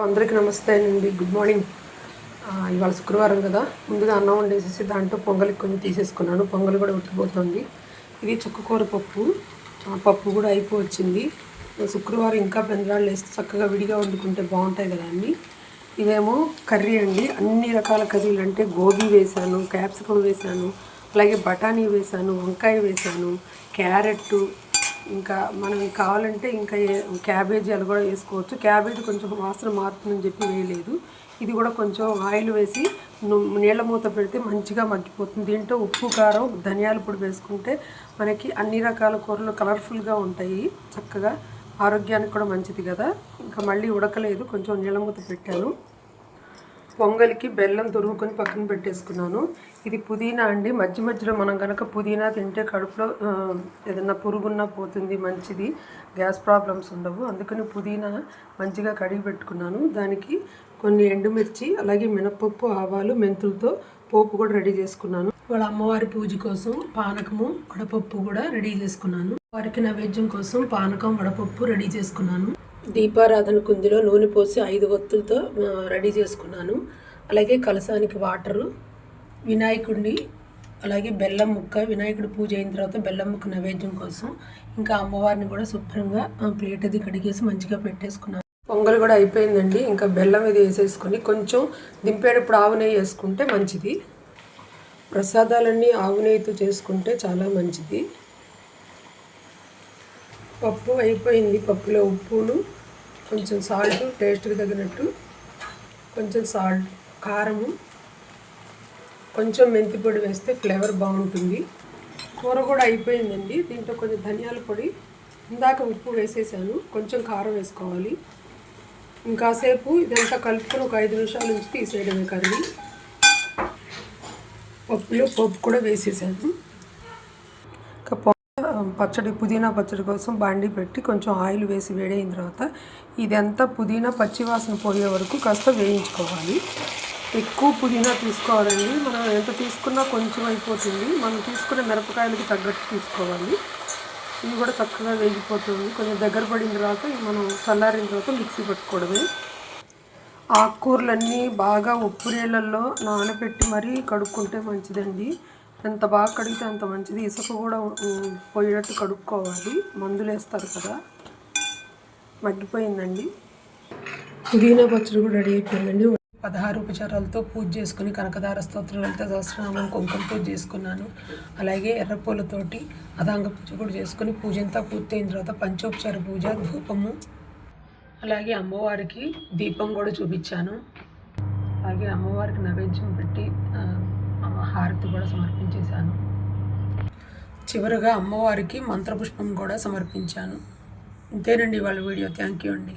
అందరికీ నమస్తే అండి. Good morning. ఇవాళ శుక్రవారం కదా, ముందుగా అన్నం వండేసేసి దాంట్లో పొంగలికి కొంచెం తీసేసుకున్నాను. పొంగల్ కూడా ఉడికిపోతుంది. ఇది చుక్కకూర పప్పు. పప్పు కూడా అయిపోవచ్చింది. శుక్రవారం ఇంకా పెందలాళ్ళు వేస్తే చక్కగా విడిగా వండుకుంటే బాగుంటాయి కదా అన్నీ. ఇదేమో కర్రీ అండి. అన్ని రకాల కర్రీలు అంటే గోబీ వేసాను, క్యాప్సికమ్ వేసాను, అలాగే బఠానీ వేసాను, వంకాయ వేసాను, క్యారెట్, ఇంకా మనం కావాలంటే ఇంకా క్యాబేజీ అది కూడా వేసుకోవచ్చు. క్యాబేజీ కొంచెం వాసన మారుతుందని చెప్పి వేయలేదు. ఇది కూడా కొంచెం ఆయిల్ వేసి నీళ్ళ మూత పెడితే మంచిగా మగ్గిపోతుంది. దీంట్లో ఉప్పు, కారం, ధనియాల పొడి వేసుకుంటే మనకి అన్ని రకాల కూరలు కలర్ఫుల్గా ఉంటాయి. చక్కగా ఆరోగ్యానికి కూడా మంచిది కదా. ఇంకా మళ్ళీ ఉడకలేదు, కొంచెం నీళ్ళ మూత పెట్టాను. పొంగలికి బెల్లం తురుముకొని పక్కన పెట్టేసుకున్నాను. ఇది పుదీనా అండి. మధ్య మధ్యలో మనం కనుక పుదీనా తింటే కడుపులో ఏదన్నా పురుగున్నా పోతుంది, మంచిది, గ్యాస్ ప్రాబ్లమ్స్ ఉండవు. అందుకని పుదీనా మంచిగా కడిగి పెట్టుకున్నాను. దానికి కొన్ని ఎండుమిర్చి, అలాగే మినపప్పు, ఆవాలు, మెంతులతో పోపు కూడా రెడీ చేసుకున్నాను. వాళ్ళ అమ్మవారి పూజ కోసం పానకము, వడపప్పు కూడా రెడీ చేసుకున్నాను. వారికి నైవేద్యం కోసం పానకం, వడపప్పు రెడీ చేసుకున్నాను. దీపారాధన కుందిలో నూనె పోసి 5 ఒత్తులతో రెడీ చేసుకున్నాను. అలాగే కలశానికి వాటరు, వినాయకుడిని, అలాగే బెల్లం ముక్క, వినాయకుడి పూజ అయిన తర్వాత బెల్లం ముక్క నైవేద్యం కోసం, ఇంకా అమ్మవారిని కూడా శుభ్రంగా ప్లేట్ అది కడిగేసి మంచిగా పెట్టేసుకున్నాను. పొంగల్ కూడా అయిపోయిందండి. ఇంకా బెల్లం ఇది వేసేసుకొని కొంచెం దింపేటప్పుడు ఆవు నెయ్యి వేసుకుంటే మంచిది. ప్రసాదాలన్నీ ఆవు నెయ్యితో చేసుకుంటే చాలా మంచిది. పప్పు అయిపోయింది. పప్పులో ఉప్పును, కొంచెం సాల్ట్, టేస్ట్కి తగినట్టు కొంచెం సాల్ట్, కారము, కొంచెం మెంతి పొడి వేస్తే ఫ్లేవర్ బాగుంటుంది. కూర కూడా అయిపోయిందండి. దీంట్లో కొంచెం ధనియాల పొడి, ఇందాక ఉప్పు వేసేసాను, కొంచెం కారం వేసుకోవాలి. ఇంకాసేపు ఇదంతా కలుపుకొని ఒక 5 నిమిషాల నుంచి తీసేయడమే కర్రీ. పప్పులో పప్పు కూడా వేసేసాను. పచ్చడి, పుదీనా పచ్చడి కోసం బాండీ పెట్టి కొంచెం ఆయిల్ వేసి వేడైన తర్వాత ఇదంతా పుదీనా పచ్చివాసన పోయే వరకు కాస్త వేయించుకోవాలి. ఎక్కువ పుదీనా తీసుకోవాలండి. మనం ఎంత తీసుకున్నా కొంచెం అయిపోతుంది. మనం తీసుకునే మిరపకాయలకి తగ్గట్టు తీసుకోవాలి. ఇది కూడా చక్కగా వేగిపోతుంది. కొంచెం దగ్గర పడిన తర్వాత మనం చల్లారిన తర్వాత మిక్సీ పెట్టుకోవడమే. ఆకుకూరలన్నీ బాగా ఉప్పు నీళ్ళల్లో నానబెట్టి మరీ కడుక్కుంటే మంచిదండి. ఎంత బాగా కడిగితే అంత మంచిది. ఇసుక కూడా పోయేటట్టు కడుక్కోవాలి. మందులు వేస్తారు కదా. మగ్గిపోయిందండి. పుదీనా పచ్చడి కూడా రెడీ అయిపోయిందండి. 16 ఉపచారాలతో పూజ చేసుకుని కనకదార స్తోత్రం, లలిత సహస్రనామం, కుంకుమతో చేసుకున్నాను. అలాగే ఎర్రపూలతోటి అదాంగ పూజ కూడా చేసుకుని పూజ అంతా పూర్తయిన తర్వాత పంచోపచార పూజ, ధూపము, అలాగే అమ్మవారికి దీపం కూడా చూపించాను. అలాగే అమ్మవారికి నైవేద్యం పెట్టి హారతి కూడా సమర్పించేశాను. చివరగా అమ్మవారికి మంత్రపుష్పం కూడా సమర్పించాను. ఇంతేనండి వాళ్ళ వీడియో. థ్యాంక్ యూ అండి.